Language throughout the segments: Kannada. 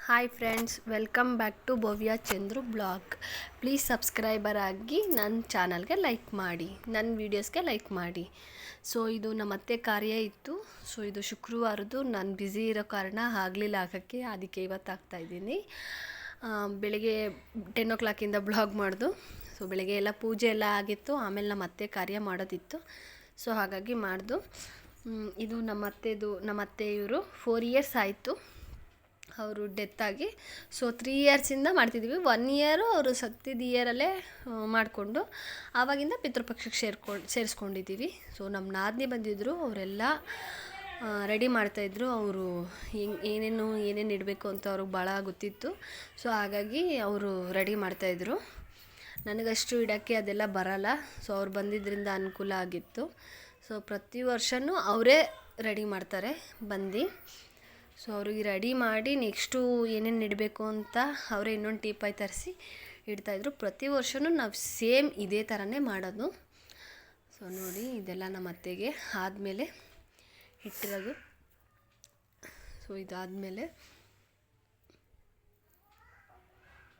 Hi friends, welcome back to Bhavya Chandru blog. Please subscriber ಆಗಿ ನನ್ನ ಚಾನಲ್ಗೆ ಲೈಕ್ ಮಾಡಿ, ನನ್ನ ವೀಡಿಯೋಸ್ಗೆ ಲೈಕ್ ಮಾಡಿ. ಸೊ ಇದು ನಮ್ಮ ಅತ್ತೆ ಕಾರ್ಯ ಇತ್ತು. ಸೊ ಇದು ಶುಕ್ರವಾರದ್ದು. ನಾನು ಬ್ಯುಸಿ ಇರೋ ಕಾರಣ ಆಗಲಿಲ್ಲ ಹಾಕೋಕ್ಕೆ, ಅದಕ್ಕೆ ಇವತ್ತು ಹಾಕ್ತಾಯಿದ್ದೀನಿ. ಬೆಳಗ್ಗೆ 10 o'clock ಬ್ಲಾಗ್ ಮಾಡ್ದು. ಸೊ ಬೆಳಗ್ಗೆ ಎಲ್ಲ ಪೂಜೆ ಎಲ್ಲ ಆಗಿತ್ತು, ಆಮೇಲೆ ನಮ್ಮ ಅತ್ತೆ ಕಾರ್ಯ ಮಾಡೋದಿತ್ತು. ಸೊ ಹಾಗಾಗಿ ಮಾಡ್ದು. ಇದು ನಮ್ಮ ಅತ್ತೆ ಇವರು 4 years ಆಯಿತು ಅವರು ಡೆತ್ತಾಗಿ. ಸೊ 3 yearsಯಿಂದ ಮಾಡ್ತಿದ್ವಿ. 1 year ಅವರು ಸತ್ತಿದ್ದ ಇಯರಲ್ಲೇ ಮಾಡಿಕೊಂಡು ಆವಾಗಿಂದ ಪಿತೃಪಕ್ಷಕ್ಕೆ ಸೇರಿಸ್ಕೊಂಡಿದ್ದೀವಿ. ಸೊ ನಮ್ಮ ನಾದಿನಿ ಬಂದಿದ್ದರು, ಅವರೆಲ್ಲ ರೆಡಿ ಮಾಡ್ತಾಯಿದ್ರು. ಅವರು ಏನೇನು ಇಡಬೇಕು ಅಂತ ಅವ್ರಿಗೆ ಭಾಳ ಗೊತ್ತಿತ್ತು. ಸೊ ಹಾಗಾಗಿ ಅವರು ರೆಡಿ ಮಾಡ್ತಾಯಿದ್ರು. ನನಗಷ್ಟು ಇಡೋಕ್ಕೆ ಅದೆಲ್ಲ ಬರಲ್ಲ. ಸೊ ಅವ್ರು ಬಂದಿದ್ದರಿಂದ ಅನುಕೂಲ ಆಗಿತ್ತು. ಸೊ ಪ್ರತಿ ವರ್ಷವೂ ಅವರೇ ರೆಡಿ ಮಾಡ್ತಾರೆ ಬಂದು. ಸೊ ಅವ್ರಿಗೆ ರೆಡಿ ಮಾಡಿ ನೆಕ್ಸ್ಟು ಏನೇನು ಇಡಬೇಕು ಅಂತ ಅವರೇ ಇನ್ನೊಂದು ಟೀಪಾಯಿ ತರಿಸಿ ಇಡ್ತಾಯಿದ್ರು. ಪ್ರತಿ ವರ್ಷವೂ ನಾವು ಸೇಮ್ ಇದೇ ಥರನೇ ಮಾಡೋದು. ಸೊ ನೋಡಿ, ಇದೆಲ್ಲ ನಮ್ಮ ಅತ್ತೆಗೆ ಆದಮೇಲೆ ಇಟ್ಟಿರೋದು. ಸೊ ಇದಾದಮೇಲೆ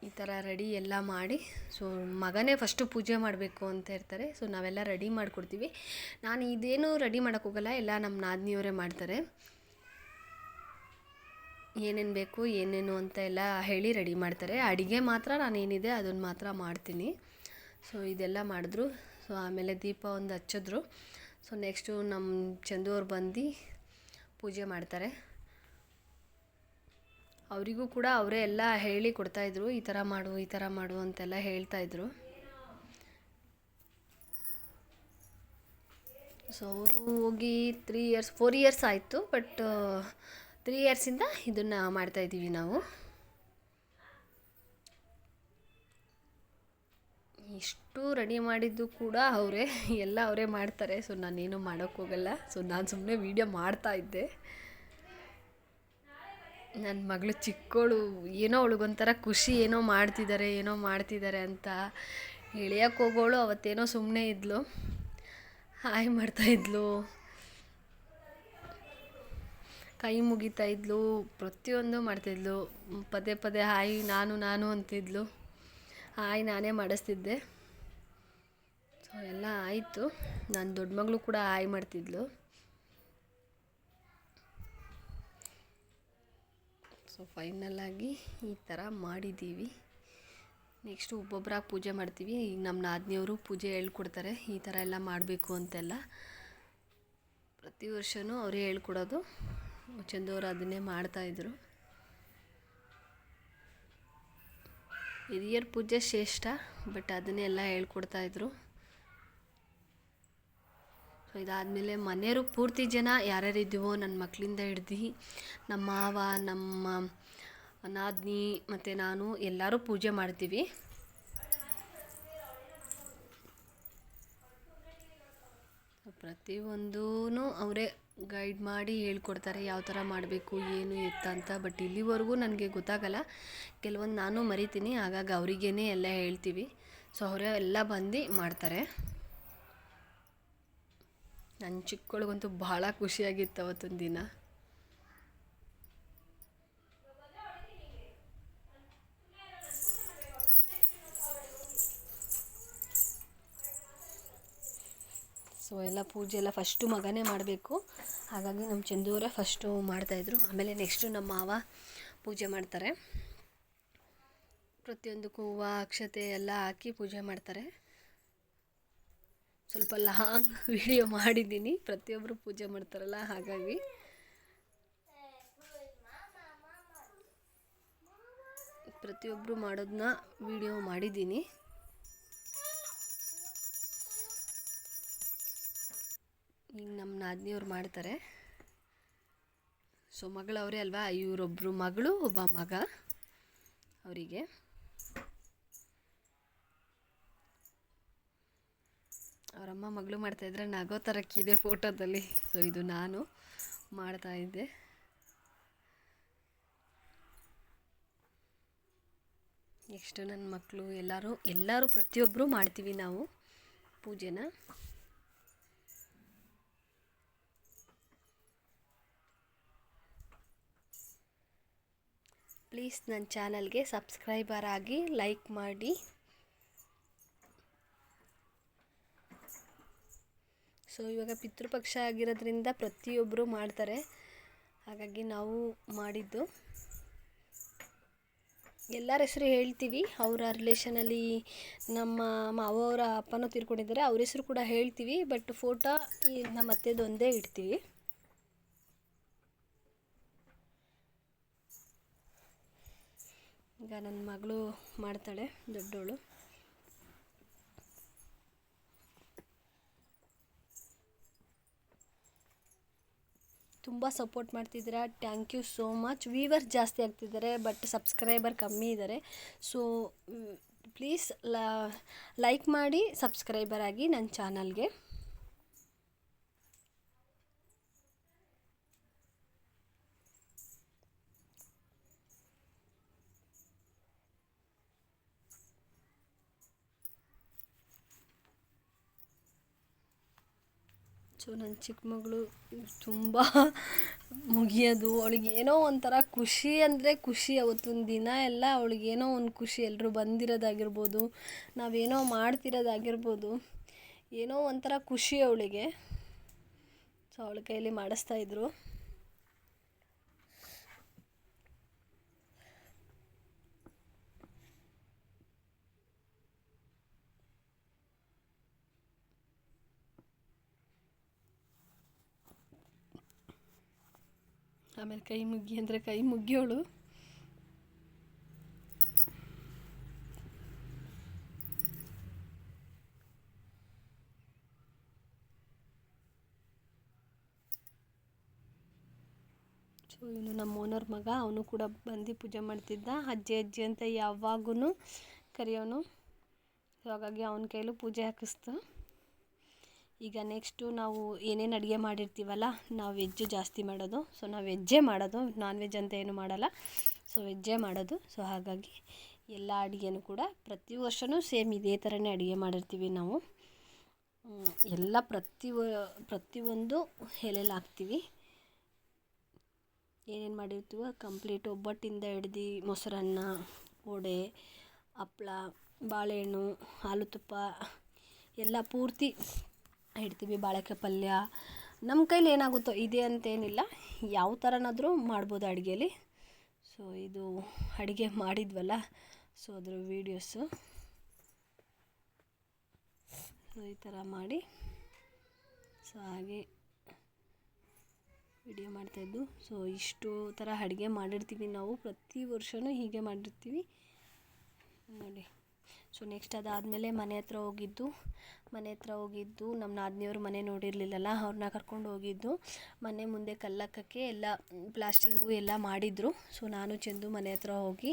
ಈ ಥರ ರೆಡಿ ಎಲ್ಲ ಮಾಡಿ, ಸೊ ಮಗನೇ ಫಸ್ಟು ಪೂಜೆ ಮಾಡಬೇಕು ಅಂತ ಇರ್ತಾರೆ. ಸೊ ನಾವೆಲ್ಲ ರೆಡಿ ಮಾಡಿಕೊಡ್ತೀವಿ. ನಾನು ಇದೇನು ರೆಡಿ ಮಾಡೋಕ್ಕೋಗಲ್ಲ, ಎಲ್ಲ ನಮ್ಮ ನಾದಿನಿಯವರೇ ಮಾಡ್ತಾರೆ. ಏನೇನು ಬೇಕು ಏನೇನು ಅಂತ ಎಲ್ಲ ಹೇಳಿ ರೆಡಿ ಮಾಡ್ತಾರೆ. ಅಡುಗೆ ಮಾತ್ರ ನಾನೇನಿದೆ ಅದನ್ನು ಮಾತ್ರ ಮಾಡ್ತೀನಿ. ಸೊ ಇದೆಲ್ಲ ಮಾಡಿದ್ರು. ಸೊ ಆಮೇಲೆ ದೀಪ ಒಂದು ಹಚ್ಚಿದ್ರು. ಸೊ ನೆಕ್ಸ್ಟು ನಮ್ಮ ಚಂದು ಅವ್ರು ಬಂದು ಪೂಜೆ ಮಾಡ್ತಾರೆ. ಅವರಿಗೂ ಕೂಡ ಅವರೇ ಎಲ್ಲ ಹೇಳಿ ಕೊಡ್ತಾಯಿದ್ರು, ಈ ಥರ ಮಾಡು ಅಂತೆಲ್ಲ ಹೇಳ್ತಾಯಿದ್ರು. ಸೊ ಅವರು ಹೋಗಿ 4 years ಆಯಿತು. ಬಟ್ 3 yearsಯಿಂದ ಇದನ್ನು ಮಾಡ್ತಾಯಿದ್ದೀವಿ ನಾವು. ಇಷ್ಟು ರೆಡಿ ಮಾಡಿದ್ದು ಕೂಡ ಎಲ್ಲ ಅವರೇ ಮಾಡ್ತಾರೆ. ಸೊ ನಾನೇನು ಮಾಡೋಕ್ಕೋಗಲ್ಲ. ಸೊ ನಾನು ಸುಮ್ಮನೆ ವೀಡಿಯೋ ಮಾಡ್ತಾಯಿದ್ದೆ. ನನ್ನ ಮಗಳು ಚಿಕ್ಕವಳು, ಏನೋ ಅವಳಿಗೊಂಥರ ಖುಷಿ, ಏನೋ ಮಾಡ್ತಿದ್ದಾರೆ ಅಂತ ಎಳೆಯೋಕ್ಕೆ ಹೋಗೋಳು. ಅವತ್ತೇನೋ ಸುಮ್ಮನೆ ಇದ್ಲು, ಹಾಯ್ ಮಾಡ್ತಾಯಿದ್ಲು, ಕೈ ಮುಗಿತಾಯಿದ್ಲು, ಪ್ರತಿಯೊಂದು ಮಾಡ್ತಿದ್ಲು. ಪದೇ ಪದೇ ಹಾಯ್ ನಾನು ಅಂತಿದ್ಲು. ಹಾಯ್ ನಾನೇ ಮಾಡಿಸ್ತಿದ್ದೆ. ಸೊ ಎಲ್ಲ ಆಯಿತು. ನನ್ನ ದೊಡ್ಡ ಮಗಳು ಕೂಡ ಹಾಯ್ ಮಾಡ್ತಿದ್ಲು. ಸೊ ಫೈನಲ್ಲಾಗಿ ಈ ಥರ ಮಾಡಿದ್ದೀವಿ. ನೆಕ್ಸ್ಟು ಒಬ್ಬೊಬ್ಬರಾಗಿ ಪೂಜೆ ಮಾಡ್ತೀವಿ. ಈಗ ನಮ್ಮ ನಾದಿನಿಯವರು ಪೂಜೆ ಹೇಳ್ಕೊಡ್ತಾರೆ, ಈ ಥರ ಎಲ್ಲ ಮಾಡಬೇಕು ಅಂತೆಲ್ಲ. ಪ್ರತಿ ವರ್ಷವೂ ಅವರೇ ಹೇಳ್ಕೊಡೋದು. ಚಂದವರು ಅದನ್ನೇ ಮಾಡ್ತಾಯಿದ್ರು. ಹಿರಿಯರ ಪೂಜೆ ಶ್ರೇಷ್ಠ, ಬಟ್ ಅದನ್ನೇ ಎಲ್ಲ ಹೇಳ್ಕೊಡ್ತಾಯಿದ್ರು. ಸೊ ಇದಾದಮೇಲೆ ಮನೆಯವರು ಪೂರ್ತಿ ಜನ ಯಾರ್ಯಾರಿದ್ದೀವೋ ನನ್ನ ಮಕ್ಕಳಿಂದ ಹಿಡ್ದು ನಮ್ಮ ಮಾವ, ನಮ್ಮ ನಾದಿನಿ ಮತ್ತು ನಾನು ಎಲ್ಲರೂ ಪೂಜೆ ಮಾಡ್ತೀವಿ. ಪ್ರತಿಯೊಂದೂ ಅವರೇ ಗೈಡ್ ಮಾಡಿ ಹೇಳ್ಕೊಡ್ತಾರೆ, ಯಾವ ಥರ ಮಾಡಬೇಕು ಏನು ಎತ್ತ ಅಂತ. ಬಟ್ ಇಲ್ಲಿವರೆಗೂ ನನಗೆ ಗೊತ್ತಾಗಲ್ಲ. ಕೆಲವೊಂದು ನಾನು ಮರಿತೀನಿ, ಹಾಗಾಗಿ ಅವರಿಗೇ ಎಲ್ಲ ಹೇಳ್ತೀವಿ. ಸೊ ಅವರೇ ಎಲ್ಲ ಬಂದು ಮಾಡ್ತಾರೆ. ನನ್ನ ಚಿಕ್ಕವಳಿಗಂತೂ ಭಾಳ ಖುಷಿಯಾಗಿತ್ತು ಅವತ್ತೊಂದು ದಿನ. ಸೊ ಎಲ್ಲ ಪೂಜೆ ಎಲ್ಲ ಫಸ್ಟು ಮಗನೇ ಮಾಡಬೇಕು, ಹಾಗಾಗಿ ನಮ್ಮ ಚಂದೂರೇ ಫಸ್ಟು ಮಾಡ್ತಾಯಿದ್ರು. ಆಮೇಲೆ ನೆಕ್ಸ್ಟು ನಮ್ಮ ಮಾವ ಪೂಜೆ ಮಾಡ್ತಾರೆ. ಪ್ರತಿಯೊಂದಕ್ಕೂ ಹೂವು ಅಕ್ಷತೆ ಎಲ್ಲ ಹಾಕಿ ಪೂಜೆ ಮಾಡ್ತಾರೆ. ಸ್ವಲ್ಪ ಲಾಂಗ್ ವಿಡಿಯೋ ಮಾಡಿದ್ದೀನಿ, ಪ್ರತಿಯೊಬ್ಬರು ಪೂಜೆ ಮಾಡ್ತಾರಲ್ಲ ಹಾಗಾಗಿ. ಪ್ರತಿಯೊಬ್ಬರು ಮಾಡೋದನ್ನ ವಿಡಿಯೋ ಮಾಡಿದ್ದೀನಿ. ಈಗ ನಮ್ಮ ನಾದಿನಿಯವ್ರು ಮಾಡ್ತಾರೆ. ಸೊ ಮಗಳವರೇ ಅಲ್ವಾ, ಇವರೊಬ್ಬರು ಮಗಳು, ಒಬ್ಬ ಮಗ ಅವರಿಗೆ. ಅವರಮ್ಮ ಮಗಳು ಮಾಡ್ತಾಯಿದ್ರೆ ನಗೋ ಥರಕ್ಕಿದೆ ಫೋಟೋದಲ್ಲಿ. ಸೊ ಇದು ನಾನು ಮಾಡ್ತಾಯಿದ್ದೆ. ನೆಕ್ಸ್ಟ್ ನನ್ನ ಮಕ್ಕಳು ಎಲ್ಲರೂ ಪ್ರತಿಯೊಬ್ಬರು ಮಾಡ್ತೀವಿ ನಾವು ಪೂಜೆನ. ಪ್ಲೀಸ್ ನನ್ನ ಚಾನಲ್ಗೆ ಸಬ್ಸ್ಕ್ರೈಬರ್ ಆಗಿ ಲೈಕ್ ಮಾಡಿ. ಸೊ ಇವಾಗ ಪಿತೃಪಕ್ಷ ಆಗಿರೋದ್ರಿಂದ ಪ್ರತಿಯೊಬ್ಬರು ಮಾಡ್ತಾರೆ, ಹಾಗಾಗಿ ನಾವು ಮಾಡಿದ್ದು. ಎಲ್ಲರ ಹೆಸರು ಹೇಳ್ತೀವಿ. ಅವರ ರಿಲೇಷನಲ್ಲಿ ನಮ್ಮ ಮಾವವರ ಅಪ್ಪನೂ ತೀರ್ಕೊಂಡಿದ್ದಾರೆ, ಅವ್ರ ಹೆಸರು ಕೂಡ ಹೇಳ್ತೀವಿ. ಬಟ್ ಫೋಟೋ ನಮ್ಮ ಅತ್ತೆದೊಂದೇ ಇಡ್ತೀವಿ. ಈಗ ನನ್ನ ಮಗಳು ಮಾಡ್ತಾಳೆ, ದೊಡ್ಡವಳು. ತುಂಬ ಸಪೋರ್ಟ್ ಮಾಡ್ತಿದ್ದೀರಾ, thank you so much. Viewers ಜಾಸ್ತಿ ಆಗ್ತಿದ್ದಾರೆ ಬಟ್ ಸಬ್ಸ್ಕ್ರೈಬರ್ ಕಮ್ಮಿ ಇದ್ದಾರೆ. ಸೊ ಪ್ಲೀಸ್ ಲೈಕ್ ಮಾಡಿ, ಸಬ್ಸ್ಕ್ರೈಬರ್ ಆಗಿ ನನ್ನ ಚಾನಲ್ಗೆ. ಸೊ ನನ್ನ ಚಿಕ್ಕ ಮಗಳು ತುಂಬ ಮುಗಿಯೋದು, ಅವಳಿಗೆ ಏನೋ ಒಂಥರ ಖುಷಿ ಅಂದರೆ ಖುಷಿ. ಅವತ್ತೊಂದು ದಿನ ಎಲ್ಲ ಅವಳಿಗೇನೋ ಒಂದು ಖುಷಿ, ಎಲ್ಲರೂ ಬಂದಿರೋದಾಗಿರ್ಬೋದು, ನಾವೇನೋ ಮಾಡ್ತಿರೋದಾಗಿರ್ಬೋದು, ಏನೋ ಒಂಥರ ಖುಷಿ ಅವಳಿಗೆ. ಸೊ ಅವಳ ಕೈಯಲ್ಲಿ ಮಾಡಿಸ್ತಾಯಿದ್ರು. ಆಮೇಲೆ ಕೈ ಮುಗ್ಗಿ ಅಂದರೆ ಕೈ ಮುಗಿಯೋಳು. ಸೊ ಇವನು ನಮ್ಮ ಓನರ್ ಮಗ, ಅವನು ಕೂಡ ಬಂದು ಪೂಜೆ ಮಾಡ್ತಿದ್ದ. ಅಜ್ಜಿ ಅಜ್ಜಿ ಅಂತ ಯಾವಾಗೂ ಕರೆಯೋನು. ಸೊ ಹಾಗಾಗಿ ಅವನ ಕೈಲೂ ಪೂಜೆ ಹಾಕಿಸ್ತು. ಈಗ ನೆಕ್ಸ್ಟು ನಾವು ಏನೇನು ಅಡುಗೆ ಮಾಡಿರ್ತೀವಲ್ಲ, ನಾವು ವೆಜ್ಜು ಜಾಸ್ತಿ ಮಾಡೋದು. ಸೊ ನಾವು ವೆಜ್ಜೇ ಮಾಡೋದು, ನಾನ್ ವೆಜ್ ಅಂತ ಏನು ಮಾಡಲ್ಲ. ಸೊ ವೆಜ್ಜೇ ಮಾಡೋದು. ಸೊ ಹಾಗಾಗಿ ಎಲ್ಲ ಅಡುಗೆನೂ ಕೂಡ ಪ್ರತಿ ವರ್ಷವೂ ಸೇಮ್ ಇದೇ ಥರನೇ ಅಡುಗೆ ಮಾಡಿರ್ತೀವಿ ನಾವು. ಎಲ್ಲ ಪ್ರತಿಯೊಂದು ಎಲೆಯಲ್ಲಿ ಹಾಕ್ತೀವಿ. ಏನೇನು ಮಾಡಿರ್ತೀವೋ ಕಂಪ್ಲೀಟ್, ಒಬ್ಬಟ್ಟಿಂದ ಹಿಡ್ದು ಮೊಸರನ್ನ, ವಡೆ, ಹಪ್ಳ, ಬಾಳೆಹಣ್ಣು, ಹಾಲು ತುಪ್ಪ ಎಲ್ಲ ಪೂರ್ತಿ ಇಡ್ತೀವಿ. ಬಾಳೆಕಾಯಿ ಪಲ್ಯ ನಮ್ಮ ಕೈಲಿ ಏನಾಗುತ್ತೋ, ಇದೆ ಅಂತೇನಿಲ್ಲ, ಯಾವ ಥರನಾದರೂ ಮಾಡ್ಬೋದು ಅಡುಗೆಲಿ. ಸೊ ಇದು ಅಡುಗೆ ಮಾಡಿದ್ವಲ್ಲ, ಸೊ ಅದ್ರ ವೀಡಿಯೋಸು. ಸೊ ಈ ಥರ ಮಾಡಿ, ಸೊ ಹಾಗೆ ವಿಡಿಯೋ ಮಾಡ್ತಾಯಿದ್ದು. ಸೊ ಇಷ್ಟು ಥರ ಅಡುಗೆ ಮಾಡಿರ್ತೀವಿ ನಾವು, ಪ್ರತಿ ವರ್ಷವೂ ಹೀಗೆ ಮಾಡಿರ್ತೀವಿ ನೋಡಿ. ಸೊ ನೆಕ್ಸ್ಟ್ ಅದಾದಮೇಲೆ ಮನೆ ಹತ್ರ ಹೋಗಿದ್ದು ನಮ್ಮ ನಾದಿನಿಯವರು ಮನೆ ನೋಡಿರಲಿಲ್ಲಲ್ಲ, ಅವ್ರನ್ನ ಕರ್ಕೊಂಡು ಹೋಗಿದ್ದು. ಮನೆ ಮುಂದೆ ಕಲ್ಲಕ್ಕಕ್ಕೆ ಎಲ್ಲ ಪ್ಲಾಸ್ಟಿಂಗು ಎಲ್ಲ ಮಾಡಿದರು. ಸೊ ನಾನು ಚಂದು ಮನೆ ಹತ್ರ ಹೋಗಿ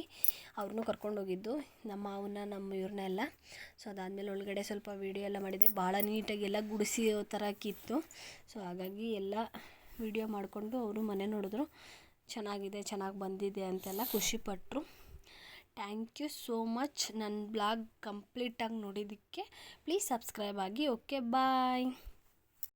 ಅವ್ರನ್ನೂ ಕರ್ಕೊಂಡೋಗಿದ್ದು, ನಮ್ಮ ಮಾವನ್ನ, ನಮ್ಮ ಇವ್ರನ್ನೆಲ್ಲ. ಸೊ ಅದಾದಮೇಲೆ ಒಳಗಡೆ ಸ್ವಲ್ಪ ವೀಡಿಯೋ ಎಲ್ಲ ಮಾಡಿದೆ. ಭಾಳ ನೀಟಾಗಿ ಎಲ್ಲ ಗುಡಿಸಿಯೋ ಥರ ಕಿತ್ತು. ಸೊ ಹಾಗಾಗಿ ಎಲ್ಲ ವೀಡಿಯೋ ಮಾಡಿಕೊಂಡು ಅವರು ಮನೆ ನೋಡಿದ್ರು. ಚೆನ್ನಾಗಿದೆ, ಚೆನ್ನಾಗಿ ಬಂದಿದೆ ಅಂತೆಲ್ಲ ಖುಷಿಪಟ್ಟರು. ಥ್ಯಾಂಕ್ ಯು ಸೋ ಮಚ್ ನನ್ನ ಬ್ಲಾಗ್ ಕಂಪ್ಲೀಟಾಗಿ ನೋಡಿದ್ದಕ್ಕೆ. ಪ್ಲೀಸ್ ಸಬ್ಸ್ಕ್ರೈಬ್ ಆಗಿ. ಓಕೆ, ಬಾಯ್.